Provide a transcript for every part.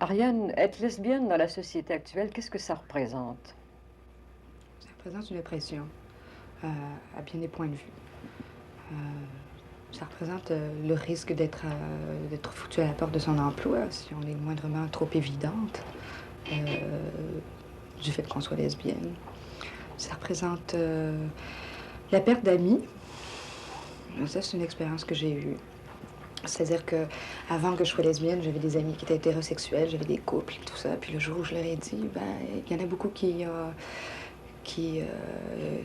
Ariane, être lesbienne dans la société actuelle, qu'est-ce que ça représente? Ça représente une oppression, à bien des points de vue. Euh, Ça représente le risque d'être foutu à la porte de son emploi si on est moindrement trop évidente du fait qu'on soit lesbienne. Ça représente la perte d'amis. Ça, c'est une expérience que j'ai eue. C'est-à-dire que avant que je sois lesbienne, j'avais des amis qui étaient hétérosexuels, j'avais des couples, tout ça. Puis le jour où je leur ai dit, ben, il y en a beaucoup qui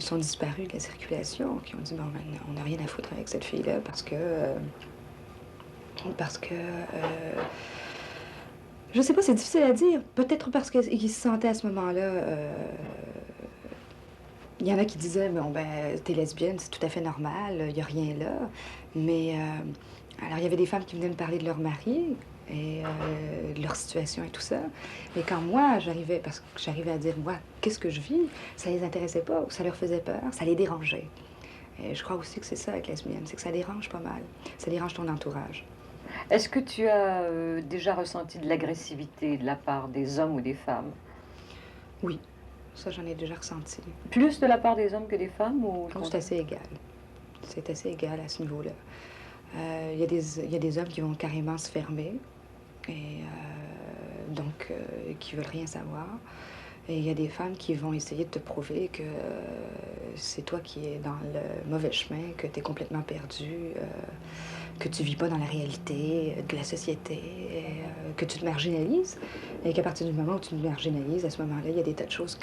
sont disparus de la circulation, qui ont dit, bon, ben, on n'a rien à foutre avec cette fille-là parce que je sais pas, c'est difficile à dire. Peut-être parce qu'ils se sentaient à ce moment-là. Il y en a qui disaient, bon, ben, t'es lesbienne, c'est tout à fait normal, il n'y a rien là. Mais, alors, il y avait des femmes qui venaient me parler de leur mari et de leur situation et tout ça. Mais quand moi, parce que j'arrivais à dire, moi, qu'est-ce que je vis, ça les intéressait pas, ou ça leur faisait peur, ça les dérangeait. Et je crois aussi que c'est ça avec lesbienne, c'est que ça dérange pas mal. Ça dérange ton entourage. Est-ce que tu as déjà ressenti de l'agressivité de la part des hommes ou des femmes? Oui, ça, j'en ai déjà ressenti. Plus de la part des hommes que des femmes ou le Oh, c'est contraire? assez égal. C'est assez égal à ce niveau-là. Il y a des hommes qui vont carrément se fermer et qui veulent rien savoir. Et il y a des femmes qui vont essayer de te prouver que c'est toi qui es dans le mauvais chemin, que tu es complètement perdu, que tu vis pas dans la réalité de la société, que tu te marginalises. Et qu'à partir du moment où tu te marginalises, à ce moment-là, il y a des tas de choses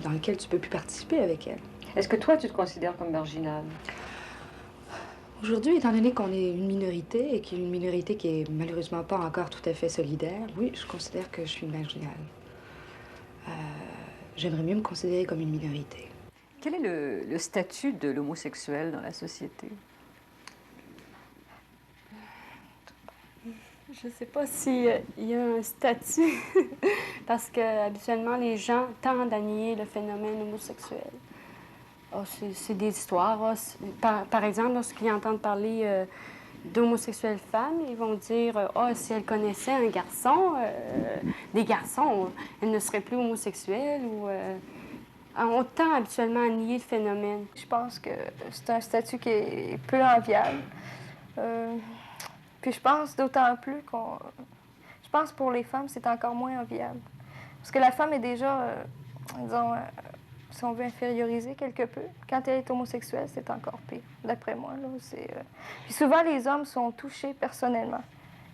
dans lesquelles tu peux plus participer avec elles. Est-ce que toi, tu te considères comme marginale? Aujourd'hui, étant donné qu'on est une minorité et qu'il y a une minorité qui est malheureusement pas encore tout à fait solidaire, oui, je considère que je suis une marginale. Euh, J'aimerais mieux me considérer comme une minorité. Quel est le statut de l'homosexuel dans la société? Je ne sais pas s'il y a un statut, parce que habituellement les gens tendent à nier le phénomène homosexuel. Ah, c'est des histoires. Ah, par exemple, lorsqu'ils entendent parler d'homosexuelles femmes, ils vont dire ah, si elles connaissaient un garçon, des garçons, elles ne seraient plus homosexuelles on tend habituellement à nier le phénomène. Je pense que c'est un statut qui est peu enviable. Euh, Puis je pense d'autant plus qu'on... Je pense pour les femmes, c'est encore moins enviable. Parce que la femme est déjà, disons, si on veut, infériorisée quelque peu. Quand elle est homosexuelle, c'est encore pire, d'après moi. Là, Puis souvent, les hommes sont touchés personnellement.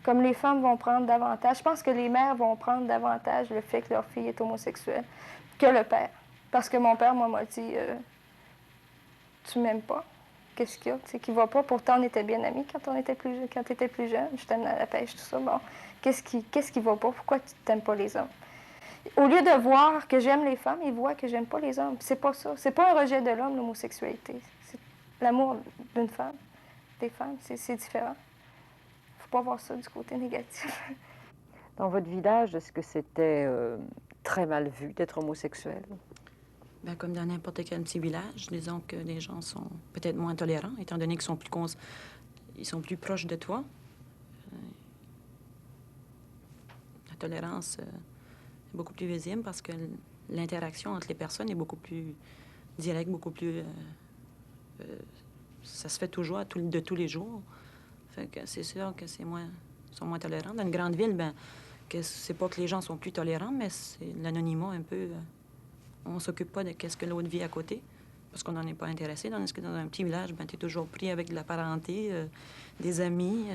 Comme les femmes vont prendre davantage. Je pense que les mères vont prendre davantage le fait que leur fille est homosexuelle que le père. Parce que mon père, moi, m'a dit tu m'aimes pas. Qu'est-ce qu'il y a? C'est qu'il va pas. Pourtant, on était bien amis quand quand tu étais plus jeune. Je t'aime à la pêche, tout ça. Bon, qu'est-ce qui va pas? Pourquoi tu t'aimes pas les hommes? Au lieu de voir que j'aime les femmes, il voit que j'aime pas les hommes. C'est pas ça. C'est pas un rejet de l'homme, l'homosexualité. C'est l'amour d'une femme, des femmes. C'est différent. Faut pas voir ça du côté négatif. Dans votre village, est-ce que c'était très mal vu d'être homosexuel? Bien, comme dans n'importe quel petit village, disons que les gens sont peut-être moins tolérants, étant donné qu'ils sont ils sont plus proches de toi. La tolérance est beaucoup plus visible parce que l'interaction entre les personnes est beaucoup plus directe, beaucoup plus... ça se fait toujours de tous les jours. Fait que c'est sûr que sont moins tolérants. Dans une grande ville, ben, que c'est pas que les gens sont plus tolérants, mais c'est l'anonymat un peu... on s'occupe pas de qu'est-ce que l'autre vit à côté, parce qu'on n'en est pas intéressé. Tandis que dans un petit village, ben, tu es toujours pris avec de la parenté, des amis,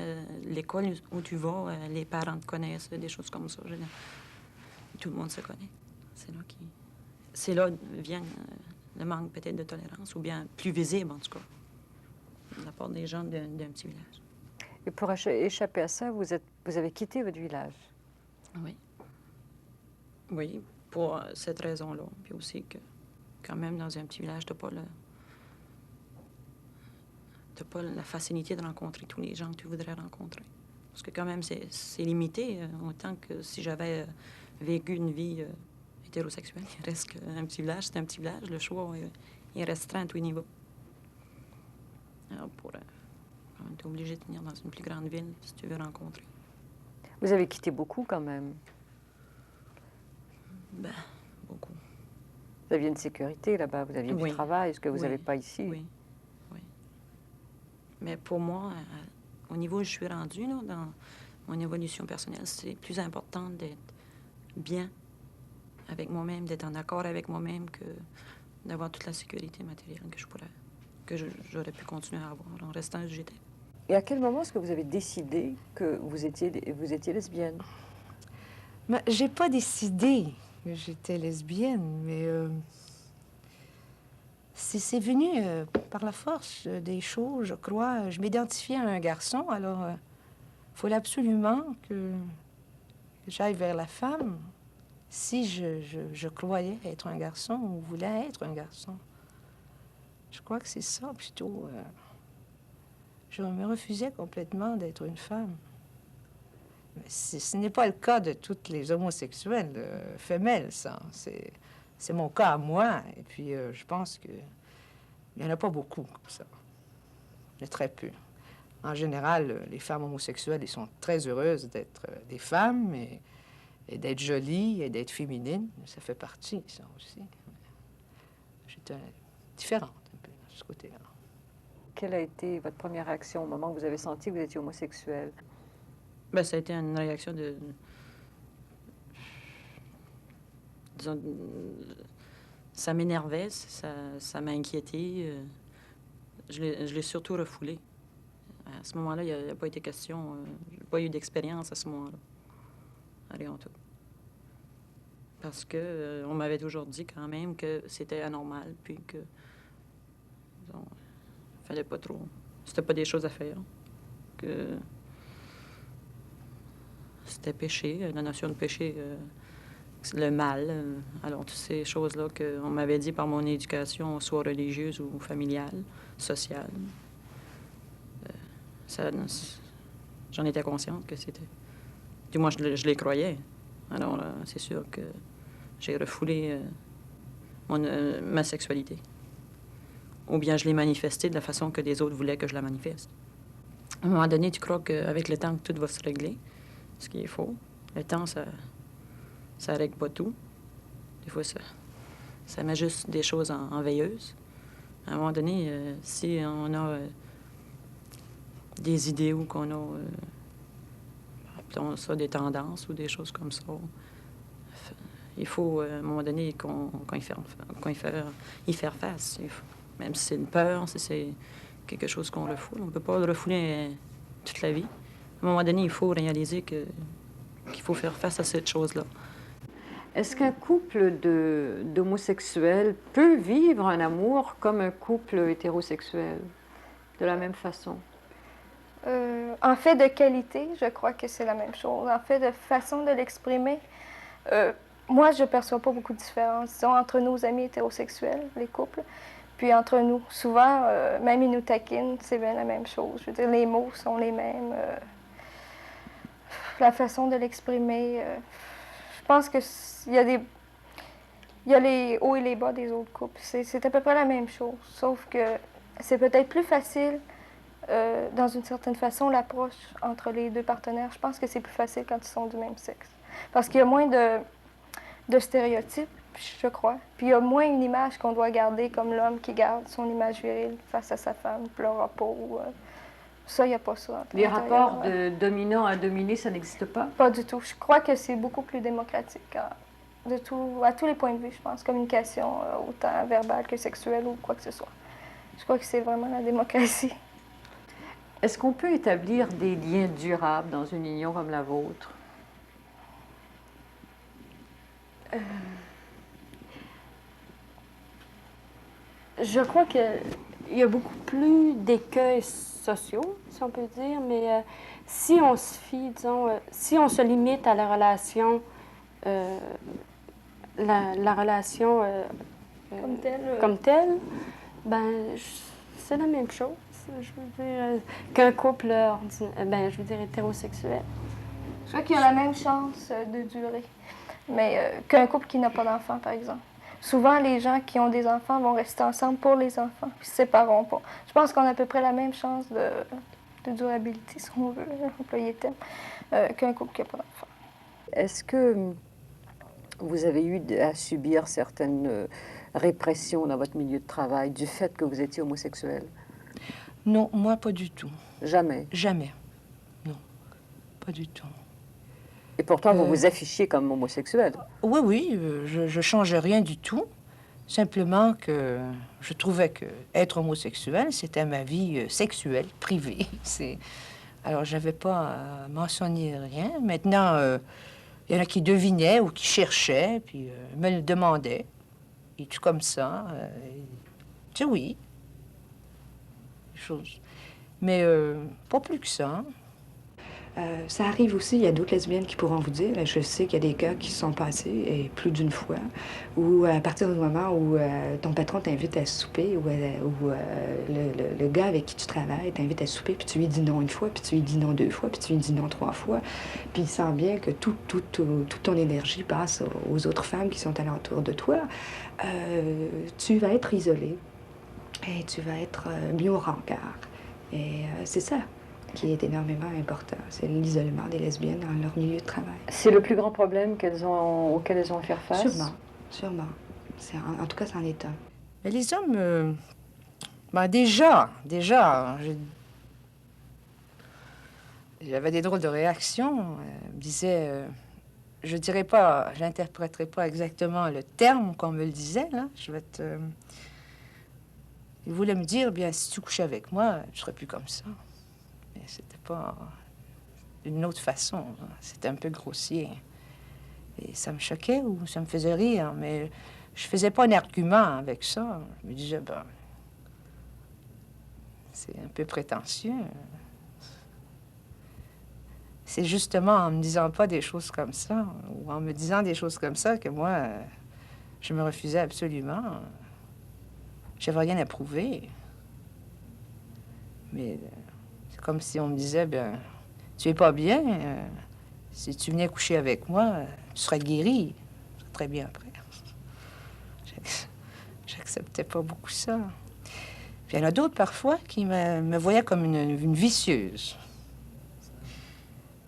l'école où tu vas, les parents te connaissent, des choses comme ça. Tout le monde se connaît. C'est là vient le manque peut-être de tolérance, ou bien plus visible, en tout cas, de la part des gens d'un petit village. Et pour échapper à ça, vous avez quitté votre village. Oui. Oui, pour cette raison-là. Puis aussi que, quand même, dans un petit village, t'as pas la facilité de rencontrer tous les gens que tu voudrais rencontrer. Parce que quand même, c'est limité, autant que si j'avais vécu une vie hétérosexuelle. Il reste qu'un petit village, c'est un petit village. Le choix est restreint à tous les niveaux. Alors, on est obligé de venir dans une plus grande ville si tu veux rencontrer. Vous avez quitté beaucoup quand même. Ben, beaucoup. Vous aviez une sécurité là-bas, vous aviez Oui. du travail, ce que vous Oui. n'avez pas ici. Oui, oui. Mais pour moi, au niveau où je suis rendue, là, dans mon évolution personnelle, c'est plus important d'être bien avec moi-même, d'être en accord avec moi-même que d'avoir toute la sécurité matérielle j'aurais pu continuer à avoir en restant où j'étais. Et à quel moment est-ce que vous avez décidé que vous étiez lesbienne? Mais j'ai pas décidé que j'étais lesbienne, mais c'est venu par la force des choses, je crois. Je m'identifiais à un garçon, alors il fallait absolument que j'aille vers la femme si je croyais être un garçon ou voulais être un garçon. Je crois que c'est ça, plutôt. Je me refusais complètement d'être une femme. Mais ce n'est pas le cas de toutes les homosexuelles femelles, ça. C'est mon cas à moi. Et puis, je pense qu'il n'y en a pas beaucoup comme ça. Il y en a très peu. En général, les femmes homosexuelles, elles sont très heureuses d'être des femmes et d'être jolies et d'être féminines. Ça fait partie, ça aussi. J'étais différente un peu de ce côté-là. Quelle a été votre première réaction au moment où vous avez senti que vous étiez homosexuel? Ben, ça a été une réaction disons, ça m'énervait, ça m'a inquiété. Je l'ai surtout refoulé. À ce moment-là, il n'y a pas été question. J'ai pas eu d'expérience à ce moment-là. Allez, en tout. Parce que on m'avait toujours dit quand même que c'était anormal, puis que disons, fallait pas trop. C'était pas des choses à faire. Que c'était péché, la notion de péché, c'est le mal. Alors, toutes ces choses-là qu'on m'avait dit par mon éducation, soit religieuse ou familiale, sociale, j'en étais consciente que c'était. Du moins, je les croyais. Alors, c'est sûr que j'ai refoulé ma sexualité. Ou bien je l'ai manifestée de la façon que les autres voulaient que je la manifeste. À un moment donné, tu crois qu'avec le temps, tout va se régler, ce qui est faux. Le temps, ça règle pas tout. Des fois, ça met juste des choses en veilleuse. À un moment donné, si on a des idées ou qu'on a appelons ça des tendances ou des choses comme ça, il faut, à un moment donné, qu'on y faire face. Même si c'est une peur, si c'est quelque chose qu'on refoule. On ne peut pas le refouler toute la vie. À un moment donné, il faut réaliser qu'il faut faire face à cette chose-là. Est-ce qu'un couple d'homosexuels peut vivre un amour comme un couple hétérosexuel, de la même façon? En fait de qualité, je crois que c'est la même chose. En fait de façon de l'exprimer, moi, je ne perçois pas beaucoup de différence, disons, entre nos amis hétérosexuels, les couples, puis entre nous. Souvent, même ils nous taquinent, c'est bien la même chose. Je veux dire, les mots sont les mêmes. La façon de l'exprimer, je pense qu'il y a il y a les hauts et les bas des autres couples. C'est à peu près la même chose, sauf que c'est peut-être plus facile, dans une certaine façon, l'approche entre les deux partenaires. Je pense que c'est plus facile quand ils sont du même sexe. Parce qu'il y a moins de stéréotypes, je crois. Puis il y a moins une image qu'on doit garder comme l'homme qui garde son image virile face à sa femme, pleurera pas. Ça, il n'y a pas ça. Les rapports de dominant à dominé, ça n'existe pas? Pas du tout. Je crois que c'est beaucoup plus démocratique. À tous les points de vue, je pense. Communication, autant verbale que sexuelle ou quoi que ce soit. Je crois que c'est vraiment la démocratie. Est-ce qu'on peut établir des liens durables dans une union comme la vôtre? Je crois qu'il y a beaucoup plus d'écueils sociaux, si on peut dire, mais si on se fie, disons, si on se limite à la relation, la relation comme telle, ben, c'est la même chose. Je veux dire, qu'un couple je veux dire hétérosexuel. Je crois qu'il y a la même chance de durer, mais qu'un couple qui n'a pas d'enfants, par exemple. Souvent, les gens qui ont des enfants vont rester ensemble pour les enfants, puis se sépareront pas. Je pense qu'on a à peu près la même chance de durabilité, si on veut, employer le terme, qu'un couple qui n'a pas d'enfants. Est-ce que Vous avez eu à subir certaines répressions dans votre milieu de travail du fait que vous étiez homosexuel? Non, moi, pas du tout. Jamais. Jamais. Non, pas du tout. Et pourtant, vous vous affichiez comme homosexuel. Oui, oui, je ne change rien du tout. Simplement que je trouvais que être homosexuel, c'était ma vie sexuelle, privée. Alors, je n'avais pas à mentionner rien. Maintenant, il y en a qui devinaient ou qui cherchaient, puis me le demandaient. Es-tu comme ça? Je dis oui. Des choses. Mais pas plus que ça. Ça arrive aussi, il y a d'autres lesbiennes qui pourront vous dire, je sais qu'il y a des cas qui se sont passés, et plus d'une fois, où à partir du moment où ton patron t'invite à souper, ou le gars avec qui tu travailles t'invite à souper, puis tu lui dis non une fois, puis tu lui dis non deux fois, puis tu lui dis non trois fois, puis il sent bien que toute ton énergie passe aux autres femmes qui sont alentour de toi, tu vas être isolé, et tu vas être mis au rencard. Et c'est ça qui est énormément important. C'est l'isolement des lesbiennes dans leur milieu de travail. C'est le plus grand problème auquel elles ont à faire face? Sûrement, sûrement. En tout cas, c'en est un. Mais les hommes, ben déjà, j'avais des drôles de réactions. Ils me disaient, je dirais pas, j'interpréterai pas exactement le terme qu'on me le disait, là. Ils voulaient me dire, bien, si tu couchais avec moi, tu serais plus comme ça. Mais c'était pas d'une autre façon. Hein. C'était un peu grossier. Et ça me choquait ou ça me faisait rire, mais je faisais pas un argument avec ça. Je me disais, ben, c'est un peu prétentieux. C'est justement en me disant pas des choses comme ça, ou en me disant des choses comme ça, que moi, je me refusais absolument. J'avais rien à prouver. Mais c'est comme si on me disait, ben, tu es pas bien, si tu venais coucher avec moi, tu serais guéri. Ça serait très bien après. J'acceptais pas beaucoup ça. Puis il y en a d'autres parfois qui me voyaient comme une vicieuse.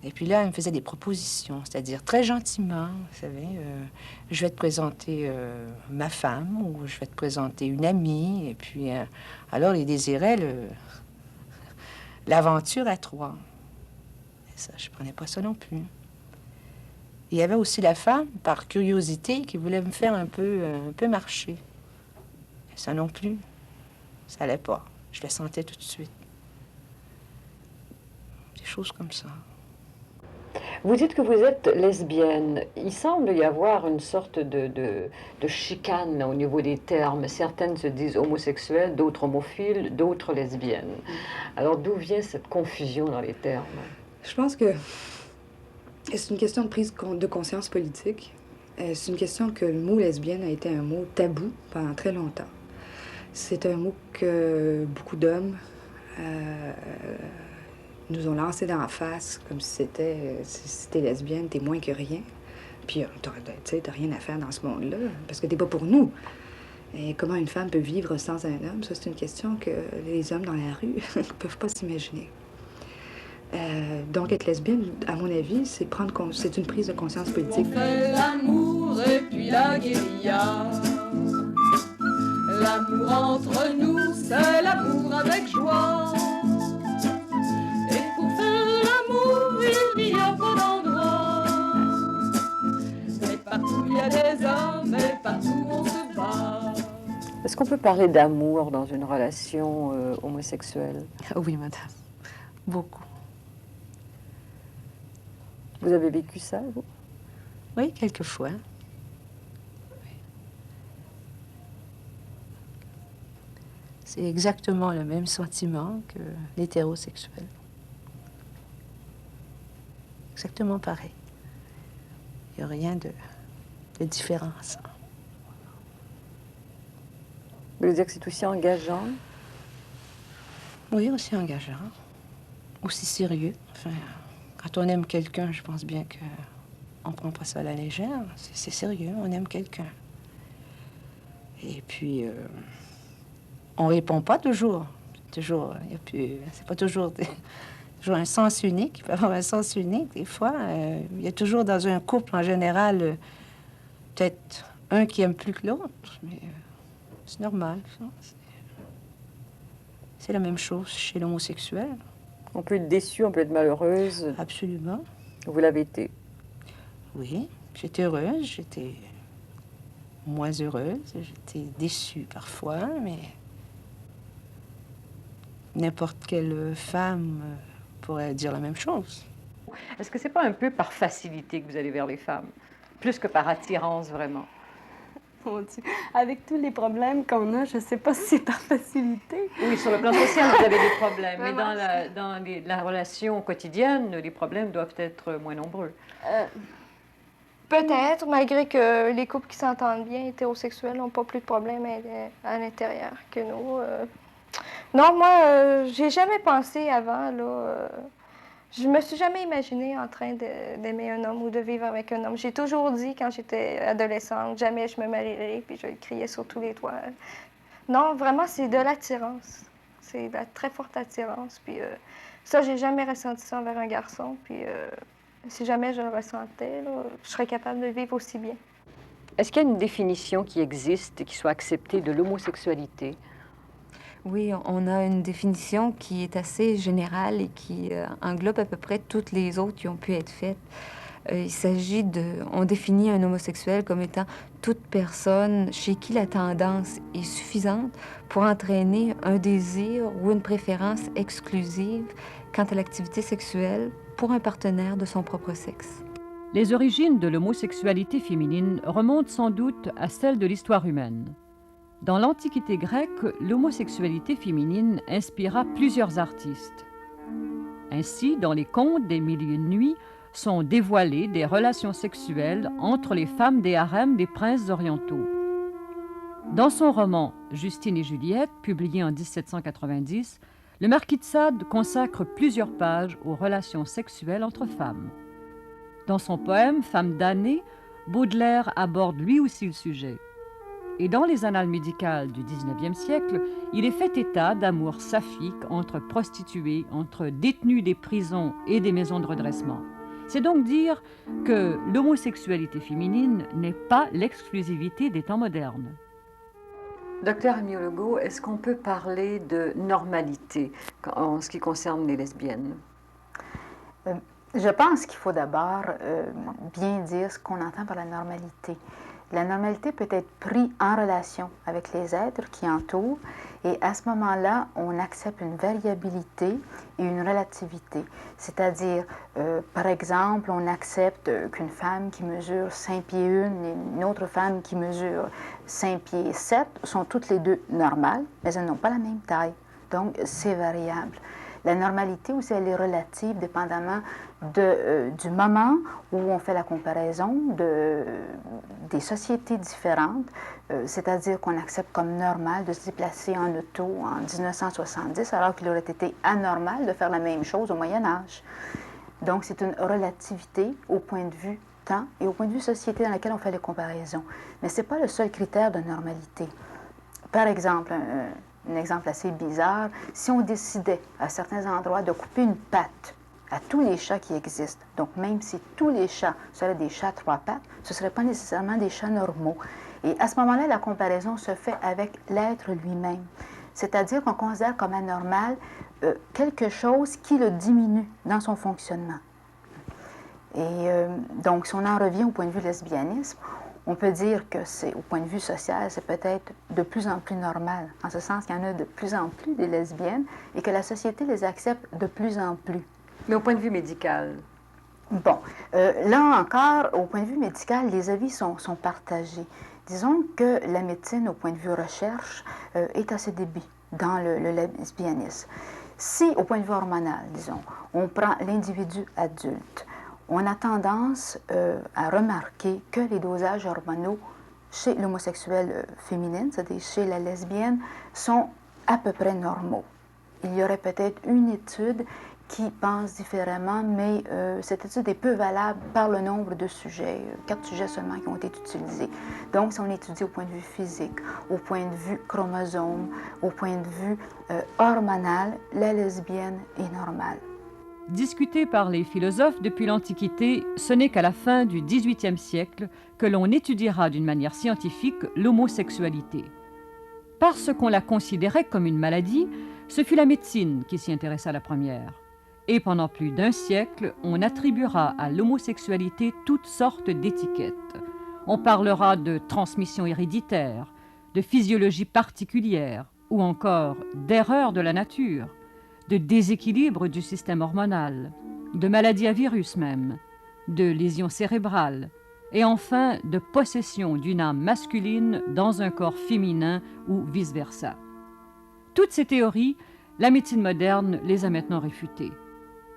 Et puis là, elle me faisait des propositions, c'est-à-dire très gentiment, vous savez, je vais te présenter ma femme ou je vais te présenter une amie. Et puis, alors, il désirait l'aventure à trois. Et ça, je prenais pas ça non plus. Il y avait aussi la femme, par curiosité, qui voulait me faire un peu marcher. Et ça non plus, ça allait pas. Je le sentais tout de suite. Des choses comme ça. Vous dites que vous êtes lesbienne. Il semble y avoir une sorte de chicane là, au niveau des termes. Certaines se disent homosexuelles, d'autres homophiles, d'autres lesbiennes. Alors d'où vient cette confusion dans les termes? Je pense que c'est une question de prise de conscience politique. C'est une question que le mot lesbienne a été un mot tabou pendant très longtemps. C'est un mot que beaucoup d'hommes nous ont lancé d'en face, comme si t'es lesbienne, t'es moins que rien. Puis, t'as rien à faire dans ce monde-là, parce que t'es pas pour nous. Et comment une femme peut vivre sans un homme, ça, c'est une question que les hommes dans la rue ne peuvent pas s'imaginer. Donc, être lesbienne, à mon avis, c'est une prise de conscience politique. On fait l'amour et puis la guérilla. L'amour entre nous, c'est l'amour avec joie. Il n'y a pas d'endroit. Mais partout il y a des hommes, et partout on se bat. Est-ce qu'on peut parler d'amour dans une relation homosexuelle? Oui, madame. Beaucoup. Vous avez vécu ça, vous? Oui, quelquefois. Oui. C'est exactement le même sentiment que l'hétérosexuel. Exactement pareil. Il n'y a rien de différence. Vous voulez dire que c'est aussi engageant? Oui, aussi engageant. Aussi sérieux. Enfin, quand on aime quelqu'un, je pense bien qu'on ne prend pas ça à la légère. C'est sérieux, on aime quelqu'un. Et puis, on ne répond pas toujours. C'est pas toujours un sens unique. Il peut y avoir un sens unique. Des fois, il y a toujours dans un couple, en général, peut-être un qui aime plus que l'autre, mais c'est normal, ça. C'est la même chose chez l'homosexuel. On peut être déçu, on peut être malheureuse. Absolument. Vous l'avez été. Oui, j'étais heureuse, j'étais moins heureuse, j'étais déçue parfois, mais n'importe quelle femme pourrait dire la même chose. Est-ce que c'est pas un peu par facilité que vous allez vers les femmes, plus que par attirance vraiment? Mon Dieu. Avec tous les problèmes qu'on a, je ne sais pas si c'est par facilité. Oui, sur le plan social, vous avez des problèmes, mais Vraiment. dans la relation quotidienne, les problèmes doivent être moins nombreux. Peut-être, malgré que les couples qui s'entendent bien, hétérosexuels, n'ont pas plus de problèmes à l'intérieur que nous. Non, moi, j'ai jamais pensé avant, là. Je me suis jamais imaginée en train d'aimer un homme ou de vivre avec un homme. J'ai toujours dit, quand j'étais adolescente, jamais je me marierai, puis je le criais sur tous les toits. Non, vraiment, c'est de l'attirance. C'est de la très forte attirance. Puis ça, j'ai jamais ressenti ça envers un garçon. Puis si jamais je le ressentais, là, je serais capable de vivre aussi bien. Est-ce qu'il y a une définition qui existe et qui soit acceptée de l'homosexualité? Oui, on a une définition qui est assez générale et qui englobe à peu près toutes les autres qui ont pu être faites. Il s'agit on définit un homosexuel comme étant toute personne chez qui la tendance est suffisante pour entraîner un désir ou une préférence exclusive quant à l'activité sexuelle pour un partenaire de son propre sexe. Les origines de l'homosexualité féminine remontent sans doute à celles de l'histoire humaine. Dans l'Antiquité grecque, l'homosexualité féminine inspira plusieurs artistes. Ainsi, dans les contes des Mille et une nuits, sont dévoilées des relations sexuelles entre les femmes des harems des princes orientaux. Dans son roman « Justine et Juliette », publié en 1790, le marquis de Sade consacre plusieurs pages aux relations sexuelles entre femmes. Dans son poème « Femme damnée », Baudelaire aborde lui aussi le sujet. Et dans les annales médicales du 19e siècle, il est fait état d'amours saphiques entre prostituées, entre détenus des prisons et des maisons de redressement. C'est donc dire que l'homosexualité féminine n'est pas l'exclusivité des temps modernes. Docteur Amiot-Legault, est-ce qu'on peut parler de normalité en ce qui concerne les lesbiennes? Je pense qu'il faut d'abord bien dire ce qu'on entend par la normalité. La normalité peut être prise en relation avec les êtres qui entourent et à ce moment-là, on accepte une variabilité et une relativité. C'est-à-dire, par exemple, on accepte qu'une femme qui mesure 5 pieds 1 et une autre femme qui mesure 5 pieds 7 sont toutes les deux normales, mais elles n'ont pas la même taille. Donc, c'est variable. La normalité aussi, elle est relative, dépendamment du moment où on fait la comparaison des sociétés différentes, c'est-à-dire qu'on accepte comme normal de se déplacer en auto en 1970, alors qu'il aurait été anormal de faire la même chose au Moyen Âge. Donc, c'est une relativité au point de vue temps et au point de vue société dans laquelle on fait les comparaisons. Mais ce n'est pas le seul critère de normalité. Par exemple, un exemple assez bizarre, si on décidait à certains endroits de couper une patte à tous les chats qui existent, donc même si tous les chats seraient des chats à 3 pattes, ce ne seraient pas nécessairement des chats normaux. Et à ce moment-là, la comparaison se fait avec l'être lui-même. C'est-à-dire qu'on considère comme anormal quelque chose qui le diminue dans son fonctionnement. Et donc, si on en revient au point de vue lesbianisme, on peut dire que c'est, au point de vue social, c'est peut-être de plus en plus normal, en ce sens qu'il y en a de plus en plus des lesbiennes et que la société les accepte de plus en plus. Mais au point de vue médical? Bon, là encore, au point de vue médical, les avis sont partagés. Disons que la médecine, au point de vue recherche, est à ses débuts dans le lesbianisme. Si, au point de vue hormonal, disons, on prend l'individu adulte, on a tendance à remarquer que les dosages hormonaux chez l'homosexuelle féminine, c'est-à-dire chez la lesbienne, sont à peu près normaux. Il y aurait peut-être une étude qui pense différemment, mais cette étude est peu valable par le nombre de sujets, 4 sujets seulement qui ont été utilisés. Donc, si on étudie au point de vue physique, au point de vue chromosome, au point de vue hormonal, la lesbienne est normale. Discuté par les philosophes depuis l'Antiquité, ce n'est qu'à la fin du XVIIIe siècle que l'on étudiera d'une manière scientifique l'homosexualité. Parce qu'on la considérait comme une maladie, ce fut la médecine qui s'y intéressa la première. Et pendant plus d'un siècle, on attribuera à l'homosexualité toutes sortes d'étiquettes. On parlera de transmission héréditaire, de physiologie particulière, ou encore d'erreur de la nature, de déséquilibre du système hormonal, de maladie à virus même, de lésions cérébrales, et enfin de possession d'une âme masculine dans un corps féminin ou vice-versa. Toutes ces théories, la médecine moderne les a maintenant réfutées.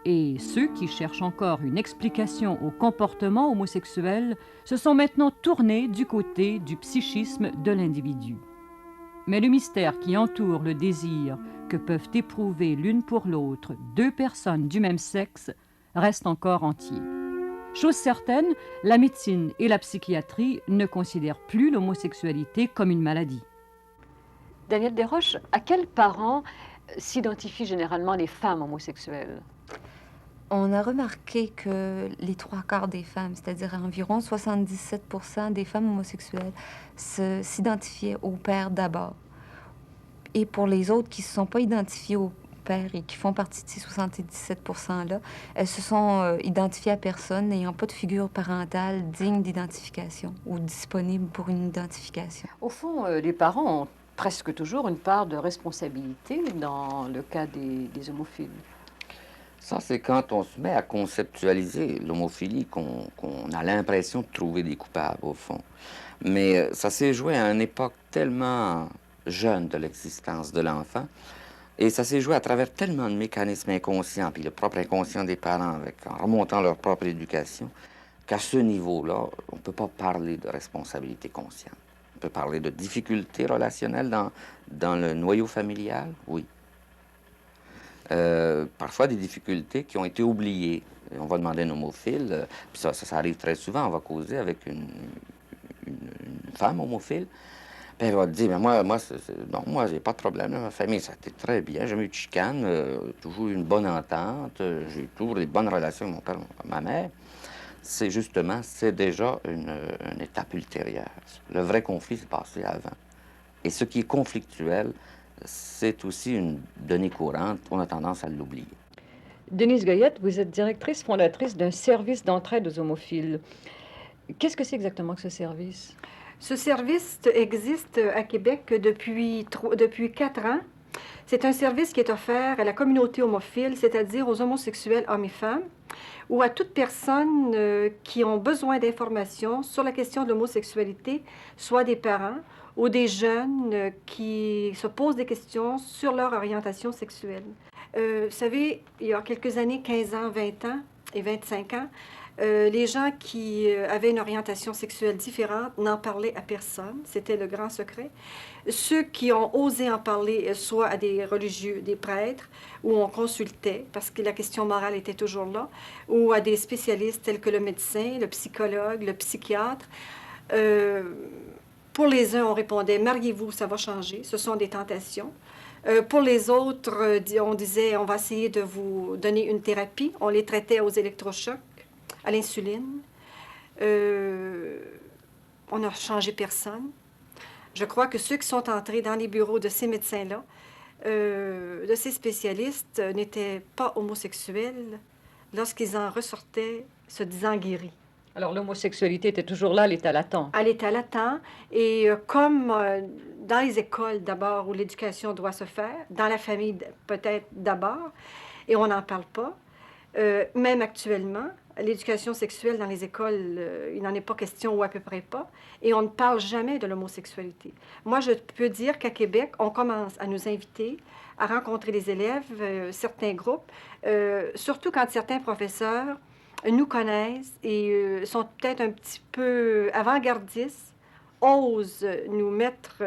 Et ceux qui cherchent encore une explication au comportement homosexuel se sont maintenant tournés du côté du psychisme de l'individu. Mais le mystère qui entoure le désir que peuvent éprouver l'une pour l'autre deux personnes du même sexe reste encore entier. Chose certaine, la médecine et la psychiatrie ne considèrent plus l'homosexualité comme une maladie. Daniel Desroches, à quels parents s'identifient généralement les femmes homosexuelles? On a remarqué que les 3/4 des femmes, c'est-à-dire environ 77% des femmes homosexuelles, s'identifiaient au père d'abord. Et pour les autres qui ne se sont pas identifiées au père et qui font partie de ces 77%-là, elles se sont identifiées à personne n'ayant pas de figure parentale digne d'identification ou disponible pour une identification. Au fond, les parents ont presque toujours une part de responsabilité dans le cas des homophiles. Ça, c'est quand on se met à conceptualiser l'homophilie qu'on a l'impression de trouver des coupables, au fond. Mais ça s'est joué à une époque tellement jeune de l'existence de l'enfant, et ça s'est joué à travers tellement de mécanismes inconscients, puis le propre inconscient des parents, en remontant leur propre éducation, qu'à ce niveau-là, on ne peut pas parler de responsabilité consciente. On peut parler de difficultés relationnelles dans le noyau familial, oui. Parfois des difficultés qui ont été oubliées. On va demander à un homophile, puis ça arrive très souvent, on va causer avec une femme homophile, puis elle va te dire, mais moi, j'ai pas de problème, ma famille, ça a été très bien, j'ai jamais eu de chicane, toujours eu une bonne entente, j'ai eu toujours des bonnes relations avec mon père, ma mère. C'est déjà une étape ultérieure. Le vrai conflit s'est passé avant. Et ce qui est conflictuel, c'est aussi une donnée courante. On a tendance à l'oublier. Denise Goyette, vous êtes directrice fondatrice d'un service d'entraide aux homophiles. Qu'est-ce que c'est exactement que ce service? Ce service existe à Québec depuis 4 ans. C'est un service qui est offert à la communauté homophile, c'est-à-dire aux homosexuels hommes et femmes, ou à toute personne qui ont besoin d'informations sur la question de l'homosexualité, soit des parents ou des jeunes qui se posent des questions sur leur orientation sexuelle. Vous savez, il y a quelques années, 15 ans, 20 ans et 25 ans, les gens qui avaient une orientation sexuelle différente n'en parlaient à personne. C'était le grand secret. Ceux qui ont osé en parler, soit à des religieux, des prêtres, où on consultait, parce que la question morale était toujours là, ou à des spécialistes tels que le médecin, le psychologue, le psychiatre. Pour les uns, on répondait « Mariez-vous, ça va changer, ce sont des tentations ». Pour les autres, on disait « On va essayer de vous donner une thérapie ». On les traitait aux électrochocs, à l'insuline. On n'a changé personne. Je crois que ceux qui sont entrés dans les bureaux de ces médecins-là, de ces spécialistes, n'étaient pas homosexuels lorsqu'ils en ressortaient se disant guéris. Alors l'homosexualité était toujours là, l'état latent. À l'état latent. Et comme dans les écoles d'abord, où l'éducation doit se faire, dans la famille peut-être d'abord, et on n'en parle pas, même actuellement, l'éducation sexuelle dans les écoles, il n'en est pas question ou à peu près pas, et on ne parle jamais de l'homosexualité. Moi, je peux dire qu'à Québec, on commence à nous inviter à rencontrer les élèves, certains groupes, surtout quand certains professeurs nous connaissent et sont peut-être un petit peu avant-gardistes, osent nous mettre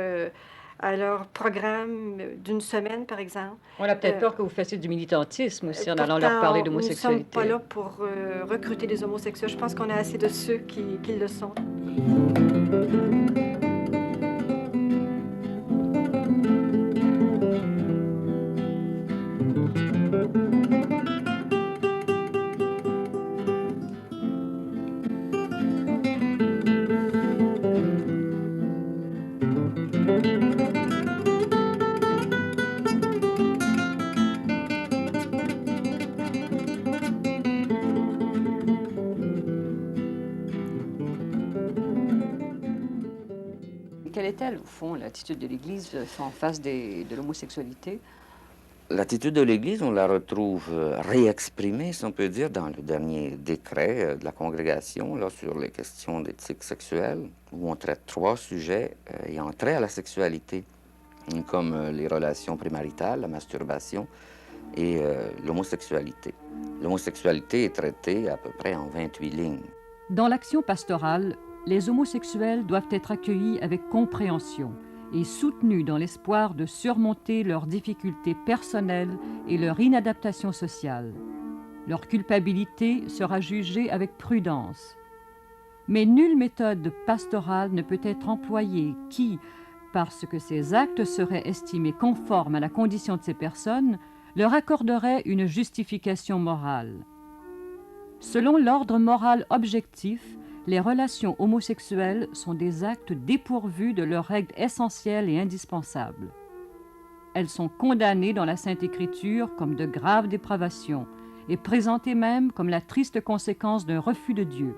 à leur programme d'une semaine, par exemple. On a peut-être peur que vous fassiez du militantisme aussi en allant leur parler d'homosexualité. Nous ne sommes pas là pour recruter des homosexuels. Je pense qu'on a assez de ceux qui le sont. quelle est-elle, au fond, l'attitude de l'Église en face de l'homosexualité? L'attitude de l'Église, on la retrouve réexprimée, si on peut dire, dans le dernier décret de la congrégation là, sur les questions d'éthique sexuelle, où on traite 3 sujets ayant trait à la sexualité, comme les relations prémaritales, la masturbation et l'homosexualité. L'homosexualité est traitée à peu près en 28 lignes. Dans l'action pastorale, les homosexuels doivent être accueillis avec compréhension et soutenus dans l'espoir de surmonter leurs difficultés personnelles et leur inadaptation sociale. Leur culpabilité sera jugée avec prudence. Mais nulle méthode pastorale ne peut être employée qui, parce que ces actes seraient estimés conformes à la condition de ces personnes, leur accorderait une justification morale. Selon l'ordre moral objectif, les relations homosexuelles sont des actes dépourvus de leurs règles essentielles et indispensables. Elles sont condamnées dans la Sainte Écriture comme de graves dépravations et présentées même comme la triste conséquence d'un refus de Dieu.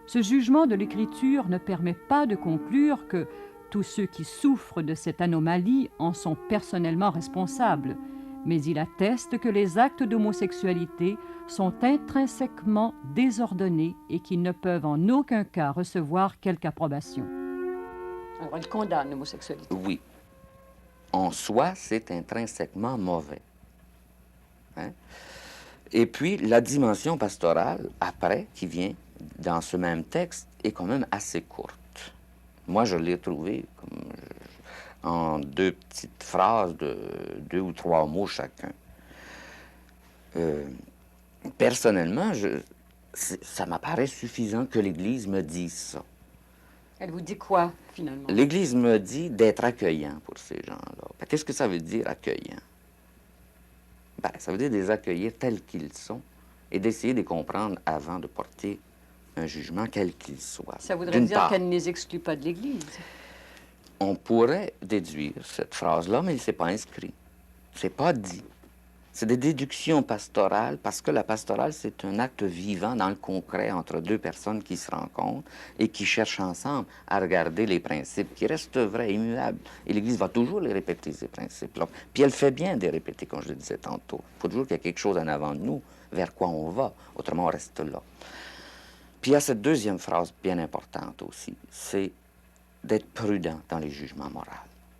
Ce jugement de l'Écriture ne permet pas de conclure que tous ceux qui souffrent de cette anomalie en sont personnellement responsables, mais il atteste que les actes d'homosexualité sont intrinsèquement désordonnés et qu'ils ne peuvent en aucun cas recevoir quelque approbation. Alors, elle condamne l'homosexualité. Oui. En soi, c'est intrinsèquement mauvais. Hein? Et puis, la dimension pastorale, après, qui vient dans ce même texte, est quand même assez courte. Moi, je l'ai trouvé en 2 petites phrases de 2 ou 3 mots chacun. Personnellement, ça m'apparaît suffisant que l'Église me dise ça. Elle vous dit quoi, finalement? L'Église me dit d'être accueillant pour ces gens-là. Ben, qu'est-ce que ça veut dire, accueillant? Ben, ça veut dire de les accueillir tels qu'ils sont et d'essayer de les comprendre avant de porter un jugement quel qu'il soit. Ça voudrait dire qu'elle ne les exclut pas de l'Église. On pourrait déduire cette phrase-là, mais il ne s'est pas inscrit. C'est pas dit. C'est des déductions pastorales, parce que la pastorale, c'est un acte vivant dans le concret entre 2 personnes qui se rencontrent et qui cherchent ensemble à regarder les principes qui restent vrais, immuables. Et l'Église va toujours les répéter, ces principes-là. Puis elle fait bien de les répéter, comme je le disais tantôt. Il faut toujours qu'il y ait quelque chose en avant de nous, vers quoi on va. Autrement, on reste là. Puis il y a cette deuxième phrase bien importante aussi, c'est d'être prudent dans les jugements moraux.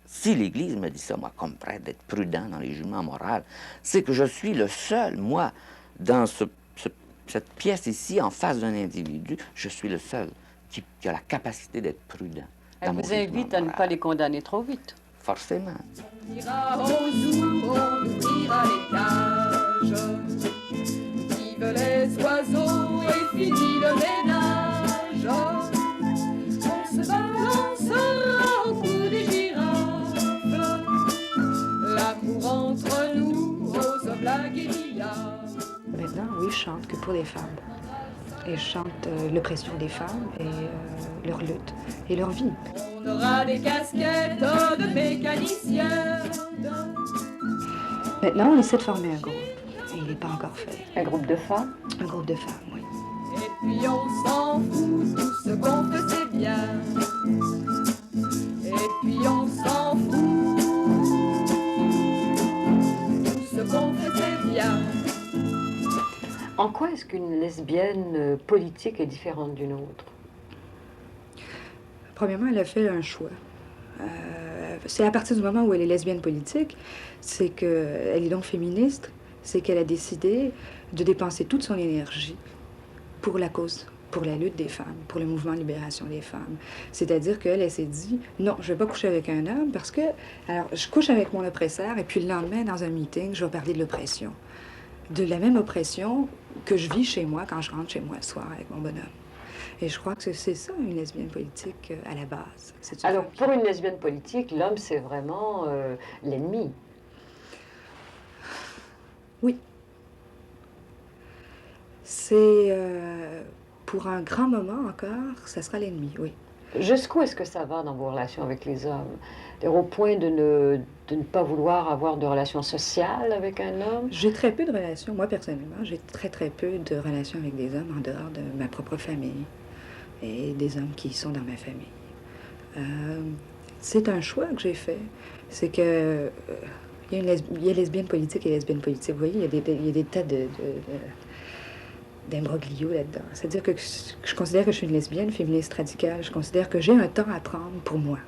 Si l'Église me dit ça, moi, comme prêtre, d'être prudent dans les jugements moraux, c'est que je suis le seul, moi, dans cette pièce ici, en face d'un individu, je suis le seul qui a la capacité d'être prudent. Elle vous invite à ne pas les condamner trop vite. Forcément. On ira au zoo, on ouvrira les cages. Vive les oiseaux et fini le ménage. On se balancera au cou des girafes. L'amour entre nous, rose, blague et billard. Maintenant, oui, je chante que pour les femmes. Et je chante l'oppression des femmes et leur lutte et leur vie. On aura des casquettes de mécaniciens. Maintenant, on essaie de former un groupe. Et il n'est pas encore fait. Un groupe de femmes? Un groupe de femmes, oui. Et puis on s'en fout, tout ce qu'on fait c'est bien. Et puis on s'en fout, tout ce qu'on fait c'est bien. En quoi est-ce qu'une lesbienne politique est différente d'une autre? Premièrement, elle a fait un choix. C'est à partir du moment où elle est lesbienne politique, c'est qu'elle est donc féministe, c'est qu'elle a décidé de dépenser toute son énergie pour la cause, pour la lutte des femmes, pour le mouvement de libération des femmes. C'est-à-dire qu'elle s'est dit, non, je ne vais pas coucher avec un homme parce que, alors, je couche avec mon oppresseur et puis le lendemain, dans un meeting, je vais parler de l'oppression. De la même oppression que je vis chez moi quand je rentre chez moi le soir avec mon bonhomme. Et je crois que c'est ça, une lesbienne politique, à la base. Alors, pour une lesbienne politique, l'homme, c'est vraiment l'ennemi. Oui. C'est, pour un grand moment encore, ça sera l'ennemi, oui. Jusqu'où est-ce que ça va dans vos relations avec les hommes? Au point de ne pas vouloir avoir de relations sociales avec un homme? J'ai très peu de relations, moi personnellement, j'ai très peu de relations avec des hommes en dehors de ma propre famille et des hommes qui sont dans ma famille. C'est un choix que j'ai fait. C'est que il y a lesbienne politique et lesbienne politique. Vous voyez, il y a des tas d'imbroglio là-dedans. C'est-à-dire que je considère que je suis une lesbienne féministe radicale. Je considère que j'ai un temps à prendre pour moi.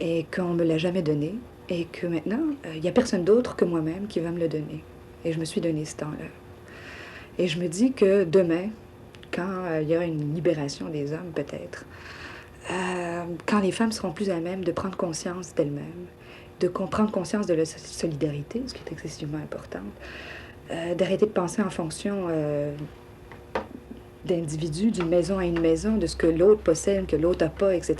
Et qu'on ne me l'a jamais donné. Et que maintenant, il n'y a personne d'autre que moi-même qui va me le donner. Et je me suis donné ce temps-là. Et je me dis que demain, quand il y aura une libération des hommes, peut-être, quand les femmes seront plus à même de prendre conscience d'elles-mêmes, de prendre conscience de la solidarité, ce qui est excessivement important, d'arrêter de penser en fonction d'individus, d'une maison à une maison, de ce que l'autre possède, que l'autre n'a pas, etc.,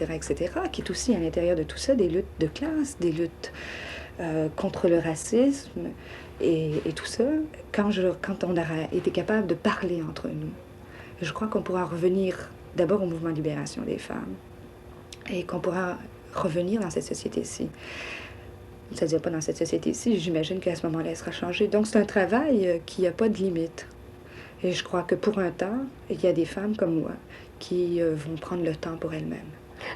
qui est aussi à l'intérieur de tout ça des luttes de classe, des luttes contre le racisme et tout ça. Quand on aura été capable de parler entre nous, je crois qu'on pourra revenir d'abord au mouvement de libération des femmes et qu'on pourra revenir dans cette société-ci. C'est-à-dire pas dans cette société-ci, j'imagine qu'à ce moment-là, elle sera changée. Donc c'est un travail qui n'a pas de limite. Et je crois que pour un temps, il y a des femmes comme moi qui vont prendre le temps pour elles-mêmes.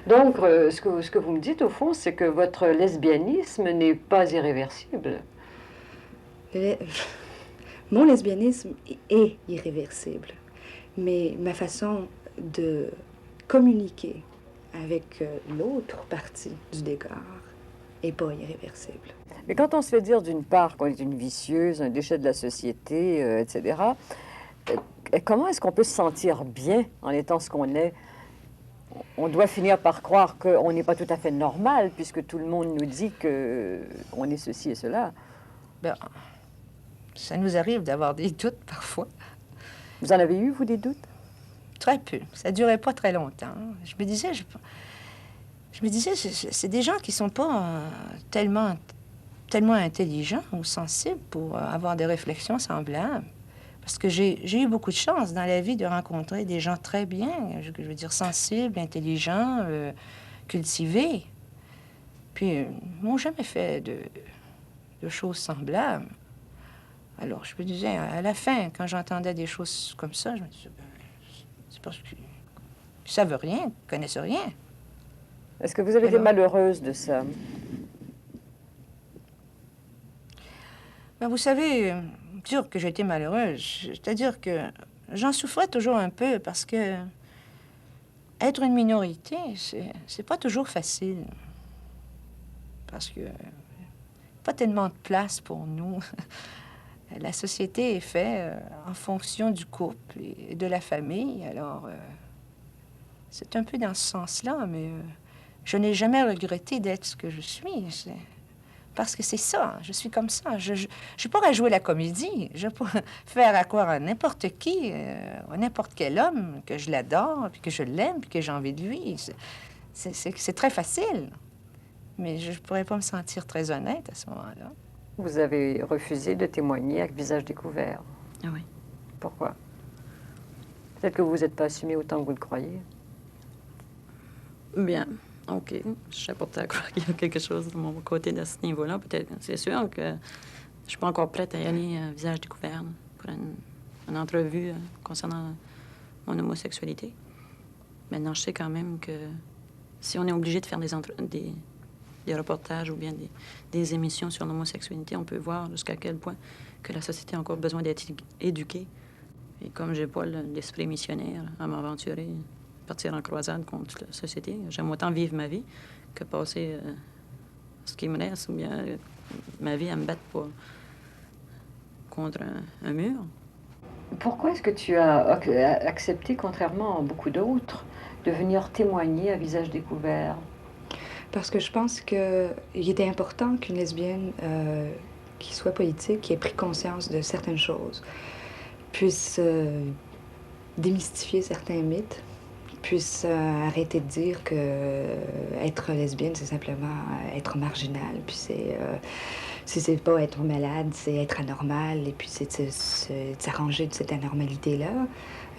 Donc, ce que vous me dites, au fond, c'est que votre lesbianisme n'est pas irréversible. Mon lesbianisme est irréversible, mais ma façon de communiquer avec l'autre partie du décor n'est pas irréversible. Mais quand on se fait dire d'une part qu'on est une vicieuse, un déchet de la société, etc., comment est-ce qu'on peut se sentir bien en étant ce qu'on est? On doit finir par croire qu'on n'est pas tout à fait normal, puisque tout le monde nous dit qu'on est ceci et cela. Ben, ça nous arrive d'avoir des doutes parfois. Vous en avez eu, vous, des doutes? Très peu. Ça ne durait pas très longtemps. Je me disais, c'est des gens qui ne sont pas tellement intelligents ou sensibles pour avoir des réflexions semblables. Parce que j'ai eu beaucoup de chance dans la vie de rencontrer des gens très bien, je veux dire sensibles, intelligents, cultivés. Puis, ils m'ont jamais fait de choses semblables. Alors, je me disais, à la fin, quand j'entendais des choses comme ça, je me disais, ben, c'est parce qu'ils ne savent rien, ils ne connaissent rien. Est-ce que vous avez été malheureuse de ça? Ben, vous savez, sûr que j'ai été malheureuse. C'est-à-dire que j'en souffrais toujours un peu parce que être une minorité, c'est pas toujours facile. Parce que pas tellement de place pour nous. La société est faite en fonction du couple et de la famille. Alors, c'est un peu dans ce sens-là, mais je n'ai jamais regretté d'être ce que je suis. Parce que c'est ça, je suis comme ça. Je pourrais jouer la comédie, je pourrais faire à croire à n'importe qui, à n'importe quel homme, que je l'adore, puis que je l'aime, puis que j'ai envie de lui. C'est très facile. Mais je ne pourrais pas me sentir très honnête à ce moment-là. Vous avez refusé de témoigner avec visage découvert. Ah oui. Pourquoi? Peut-être que vous vous êtes pas assumé autant que vous le croyez. Bien, OK. Je sais pas peut-être croire qu'il y a quelque chose de mon côté de ce niveau-là. Peut-être, c'est sûr que je suis pas encore prête à y aller visage découvert pour une entrevue concernant mon homosexualité. Maintenant, je sais quand même que si on est obligé de faire des reportages ou bien des émissions sur l'homosexualité, on peut voir jusqu'à quel point que la société a encore besoin d'être éduquée. Et comme j'ai pas l'esprit missionnaire à m'aventurer, partir en croisade contre la société, j'aime autant vivre ma vie que passer ce qui me laisse ou bien ma vie à me battre contre un mur. Pourquoi est-ce que tu as accepté, contrairement à beaucoup d'autres, de venir témoigner à visage découvert? Parce que je pense qu'il était important qu'une lesbienne qui soit politique, qui ait pris conscience de certaines choses, puisse démystifier certains mythes, puisse arrêter de dire que être lesbienne, c'est simplement être marginal, puis c'est pas être malade, c'est être anormal, et puis c'est de s'arranger de cette anormalité-là.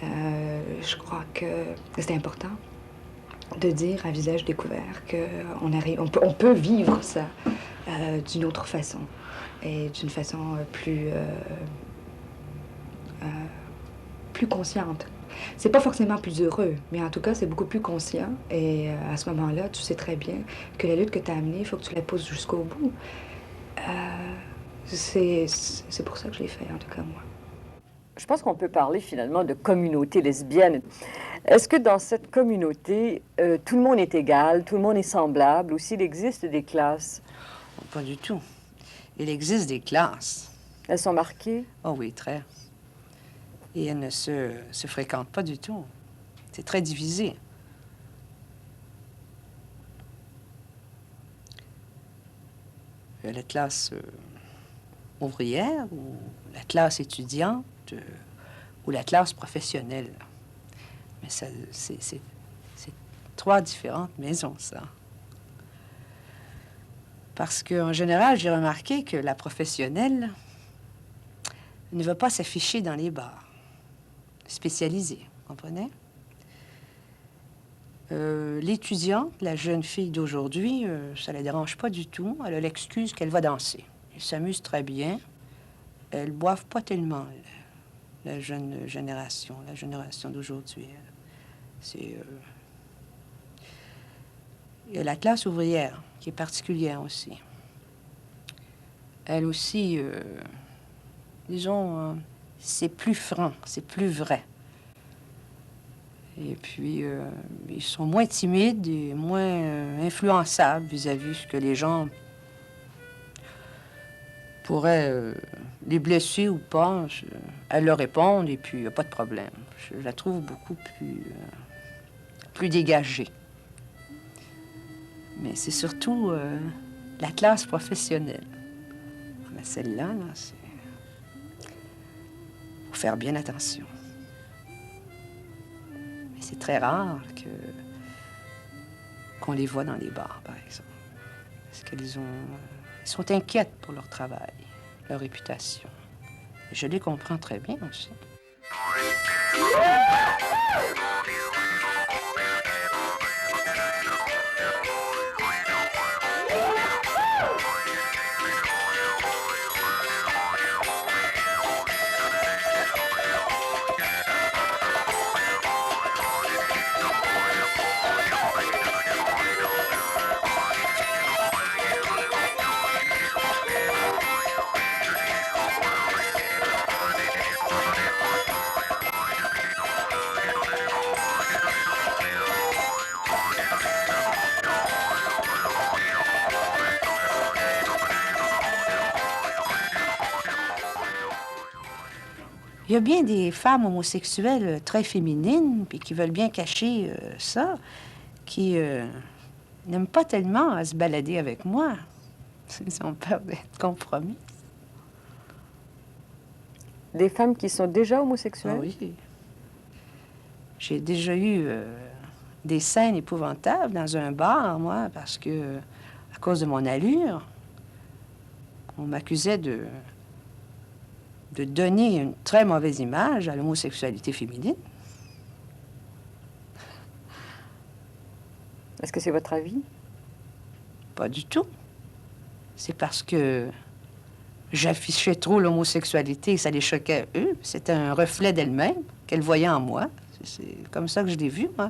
Je crois que c'est important de dire à visage découvert qu'on peut vivre ça d'une autre façon et d'une façon plus consciente. C'est pas forcément plus heureux, mais en tout cas, c'est beaucoup plus conscient. Et à ce moment-là, tu sais très bien que la lutte que tu as amenée, il faut que tu la pousses jusqu'au bout. C'est pour ça que je l'ai fait, en tout cas, moi. Je pense qu'on peut parler finalement de communauté lesbienne. Est-ce que dans cette communauté, tout le monde est égal, tout le monde est semblable, ou s'il existe des classes? Pas du tout. Il existe des classes. Elles sont marquées? Oh oui, très. Et elles ne se fréquentent pas du tout. C'est très divisé. La classe ouvrière, ou la classe étudiante, ou la classe professionnelle. Mais ça, c'est trois différentes maisons, ça. Parce qu'en général, j'ai remarqué que la professionnelle ne va pas s'afficher dans les bars spécialisés, vous comprenez? L'étudiante, la jeune fille d'aujourd'hui, ça ne la dérange pas du tout. Elle a l'excuse qu'elle va danser. Elle s'amuse très bien. Elles ne boivent pas tellement, la jeune génération, la génération d'aujourd'hui. C'est... Il y a la classe ouvrière, qui est particulière aussi. Elle aussi, disons, c'est plus franc, c'est plus vrai. Et puis, ils sont moins timides et moins influençables vis-à-vis de ce que les gens pourraient les blesser ou pas. Elles leur répondent et puis il n'y a pas de problème. Je la trouve beaucoup plus dégagée. Mais c'est surtout la classe professionnelle. Mais celle-là, là, c'est... faut faire bien attention. Mais c'est très rare qu'on les voit dans les bars, par exemple. Parce qu'elles sont inquiètes pour leur travail, leur réputation. Et je les comprends très bien aussi. Il y a bien des femmes homosexuelles très féminines, puis qui veulent bien cacher ça, qui n'aiment pas tellement à se balader avec moi. Ils ont peur d'être compromis. Des femmes qui sont déjà homosexuelles? Ah oui. J'ai déjà eu des scènes épouvantables dans un bar, moi, parce que, à cause de mon allure, on m'accusait de donner une très mauvaise image à l'homosexualité féminine. Est-ce que c'est votre avis? Pas du tout. C'est parce que j'affichais trop l'homosexualité et ça les choquait eux. C'était un reflet d'elles-mêmes qu'elles voyaient en moi. C'est comme ça que je l'ai vu, moi.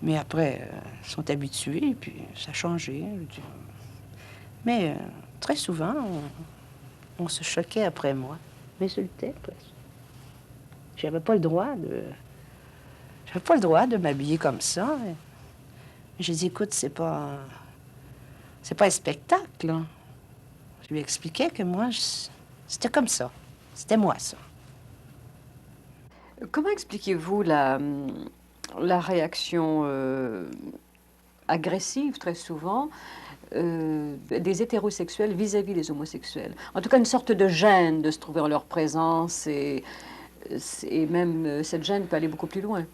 Mais après, elles sont habituées, puis ça a changé. Mais très souvent, on se choquait après moi. M'insultait, presque. J'avais pas le droit de m'habiller comme ça. J'ai dit, écoute, c'est pas un spectacle, là. Je lui expliquais que moi, c'était comme ça. C'était moi, ça. Comment expliquez-vous la réaction agressive, très souvent, des hétérosexuels vis-à-vis des homosexuels? En tout cas, une sorte de gêne de se trouver en leur présence, et même cette gêne peut aller beaucoup plus loin.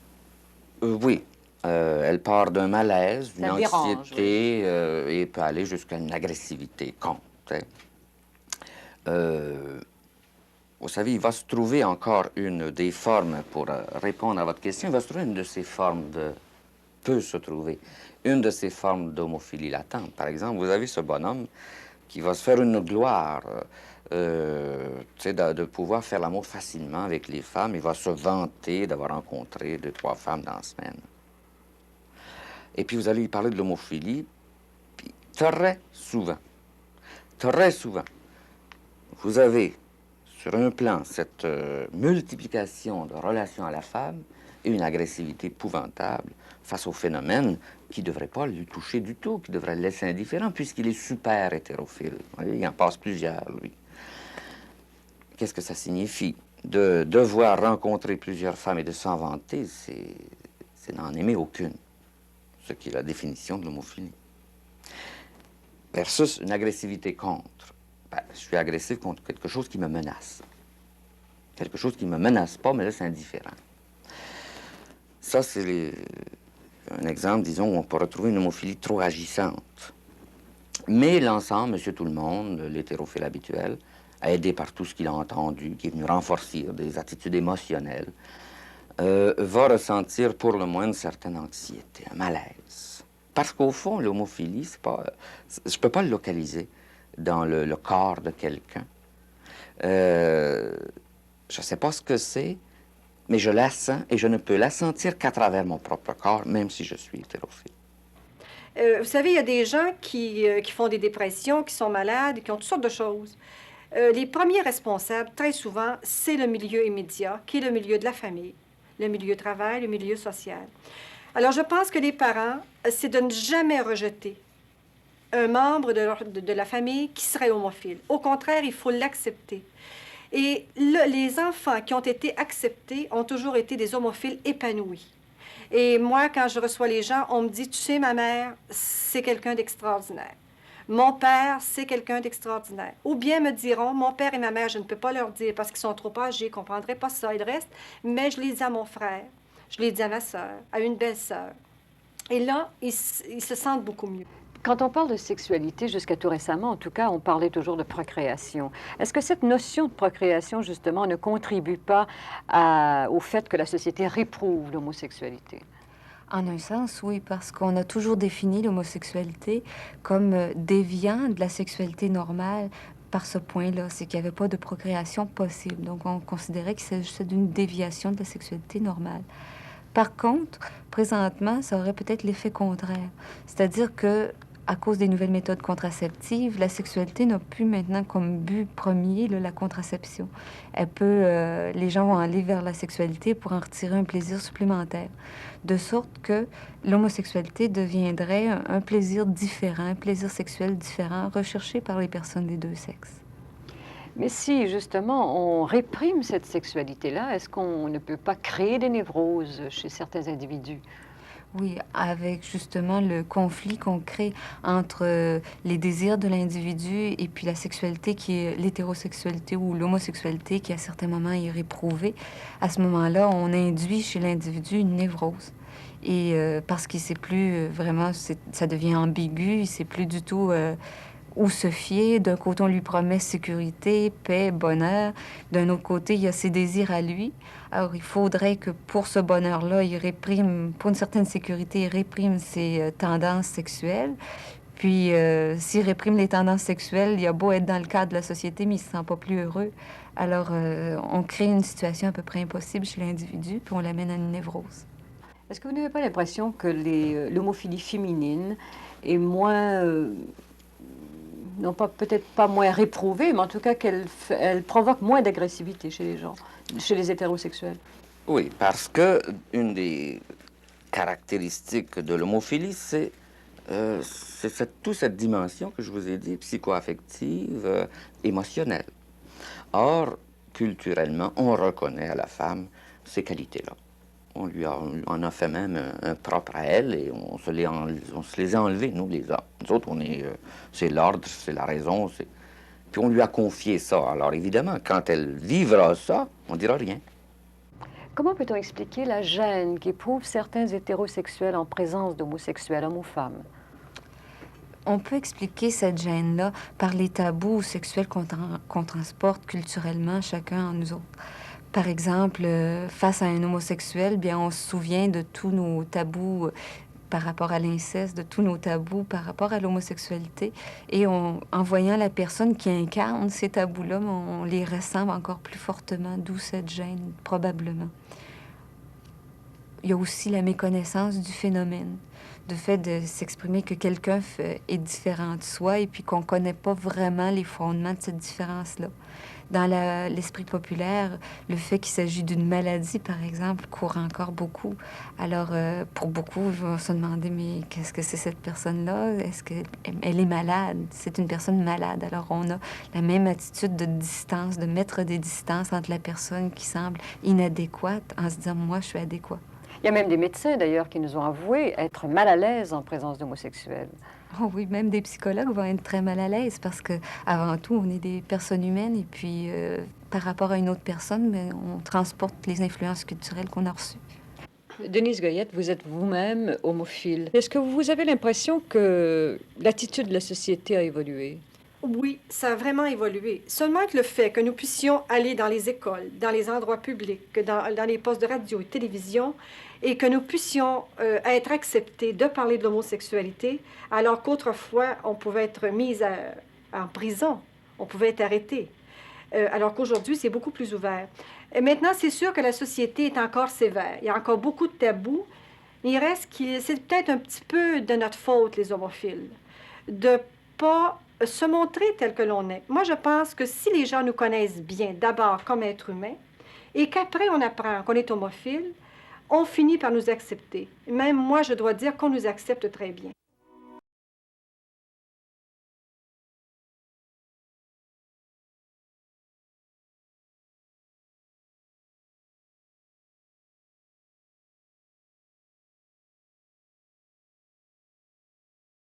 Oui. Elle part d'un malaise, d'une anxiété, et peut aller jusqu'à une agressivité contre. Vous savez, il va se trouver encore une des formes, pour répondre à votre question, il va se trouver une de ces formes peut se trouver une de ces formes d'homophilie latente. Par exemple, vous avez ce bonhomme qui va se faire une gloire tu sais, de pouvoir faire l'amour facilement avec les femmes. Il va se vanter d'avoir rencontré 2, 3 femmes dans la semaine. Et puis vous allez lui parler de l'homophilie, puis très souvent, vous avez sur un plan cette multiplication de relations à la femme et une agressivité épouvantable face au phénomène qui ne devrait pas lui toucher du tout, qui devrait le laisser indifférent, puisqu'il est super hétérophile. Vous voyez, il en passe plusieurs, lui. Qu'est-ce que ça signifie? De devoir rencontrer plusieurs femmes et de s'en vanter, c'est n'en aimer aucune, ce qui est la définition de l'homophilie. Versus une agressivité contre. Ben, je suis agressif contre quelque chose qui me menace. Quelque chose qui ne me menace pas, mais laisse indifférent. Ça, c'est un exemple, disons, où on peut retrouver une homophilie trop agissante. Mais l'ensemble, monsieur tout le monde, l'hétérophile habituel, aidé par tout ce qu'il a entendu, qui est venu renforcer des attitudes émotionnelles, va ressentir pour le moins une certaine anxiété, un malaise. Parce qu'au fond, l'homophilie, c'est pas, je ne peux pas le localiser dans le corps de quelqu'un. Je ne sais pas ce que c'est, mais je la sens et je ne peux la sentir qu'à travers mon propre corps, même si je suis hétérophile. Vous savez, il y a des gens qui font des dépressions, qui sont malades, qui ont toutes sortes de choses. Les premiers responsables, très souvent, c'est le milieu immédiat, qui est le milieu de la famille, le milieu de travail, le milieu social. Alors, je pense que les parents, c'est de ne jamais rejeter un membre de la famille qui serait homophile. Au contraire, il faut l'accepter. Et les enfants qui ont été acceptés ont toujours été des homophiles épanouis. Et moi, quand je reçois les gens, on me dit, tu sais, ma mère, c'est quelqu'un d'extraordinaire. Mon père, c'est quelqu'un d'extraordinaire. Ou bien me diront, mon père et ma mère, je ne peux pas leur dire parce qu'ils sont trop âgés, ils ne comprendraient pas ça et le reste, mais je l'ai dit à mon frère, je l'ai dit à ma sœur, à une belle-sœur. Et là, ils se sentent beaucoup mieux. Quand on parle de sexualité, jusqu'à tout récemment, en tout cas, on parlait toujours de procréation. Est-ce que cette notion de procréation, justement, ne contribue pas au fait que la société réprouve l'homosexualité? En un sens, oui, parce qu'on a toujours défini l'homosexualité comme déviant de la sexualité normale par ce point-là, c'est qu'il n'y avait pas de procréation possible. Donc, on considérait qu'il s'agissait d'une déviation de la sexualité normale. Par contre, présentement, ça aurait peut-être l'effet contraire. C'est-à-dire que à cause des nouvelles méthodes contraceptives, la sexualité n'a plus maintenant comme but premier la contraception. Les gens vont aller vers la sexualité pour en retirer un plaisir supplémentaire. De sorte que l'homosexualité deviendrait un plaisir différent, un plaisir sexuel différent, recherché par les personnes des deux sexes. Mais si, justement, on réprime cette sexualité-là, est-ce qu'on ne peut pas créer des névroses chez certains individus? Oui, avec justement le conflit qu'on crée entre les désirs de l'individu et puis la sexualité qui est l'hétérosexualité ou l'homosexualité qui à certains moments est réprouvée. À ce moment-là, on induit chez l'individu une névrose. Et parce qu'il ne sait plus vraiment, ça devient ambigu, il ne sait plus du tout où se fier. D'un côté, on lui promet sécurité, paix, bonheur. D'un autre côté, il y a ses désirs à lui. Alors, il faudrait que pour ce bonheur-là, il réprime, pour une certaine sécurité, il réprime ses tendances sexuelles. Puis, s'il réprime les tendances sexuelles, il a beau être dans le cadre de la société, mais il ne se sent pas plus heureux. Alors, on crée une situation à peu près impossible chez l'individu, puis on l'amène à une névrose. Est-ce que vous n'avez pas l'impression que l'homophilie féminine est moins... non pas peut-être pas moins réprouvée, mais en tout cas elle provoque moins d'agressivité chez les gens, chez les hétérosexuels? Oui, parce que une des caractéristiques de l'homophilie, c'est toute cette dimension que je vous ai dit, psycho-affective, émotionnelle. Or, culturellement, on reconnaît à la femme ces qualités-là. On en a fait même un propre à elle et on se les a enlevés, nous, les hommes. Nous autres, c'est l'ordre, c'est la raison, puis on lui a confié ça. Alors, évidemment, quand elle vivra ça, on dira rien. Comment peut-on expliquer la gêne qu'éprouvent certains hétérosexuels en présence d'homosexuels, hommes ou femmes? On peut expliquer cette gêne-là par les tabous sexuels qu'on transporte culturellement chacun en nous autres. Par exemple, face à un homosexuel, bien, on se souvient de tous nos tabous par rapport à l'inceste, de tous nos tabous par rapport à l'homosexualité. Et en voyant la personne qui incarne ces tabous-là, on les ressent encore plus fortement, d'où cette gêne, probablement. Il y a aussi la méconnaissance du phénomène, du fait de s'exprimer que quelqu'un est différent de soi et puis qu'on ne connaît pas vraiment les fondements de cette différence-là. Dans l'esprit populaire, le fait qu'il s'agit d'une maladie, par exemple, court encore beaucoup. Alors, pour beaucoup, ils vont se demander, mais qu'est-ce que c'est cette personne-là? Est-ce qu'elle est malade? C'est une personne malade. Alors, on a la même attitude de distance, de mettre des distances entre la personne qui semble inadéquate en se disant, moi, je suis adéquat. Il y a même des médecins, d'ailleurs, qui nous ont avoué être mal à l'aise en présence d'homosexuels. Oh oui, même des psychologues vont être très mal à l'aise parce que avant tout, on est des personnes humaines et puis par rapport à une autre personne, mais on transporte les influences culturelles qu'on a reçues. Denise Goyette, vous êtes vous-même homophile. Est-ce que vous avez l'impression que l'attitude de la société a évolué? Oui, ça a vraiment évolué. Seulement que le fait que nous puissions aller dans les écoles, dans les endroits publics, dans les postes de radio et de télévision, et que nous puissions être acceptés de parler de l'homosexualité, alors qu'autrefois, on pouvait être mis en prison, on pouvait être arrêté, alors qu'aujourd'hui, c'est beaucoup plus ouvert. Et maintenant, c'est sûr que la société est encore sévère. Il y a encore beaucoup de tabous. Il reste que c'est peut-être un petit peu de notre faute, les homophiles, de pas se montrer tel que l'on est. Moi, je pense que si les gens nous connaissent bien, d'abord comme êtres humains, et qu'après on apprend qu'on est homophile, on finit par nous accepter. Même moi, je dois dire qu'on nous accepte très bien.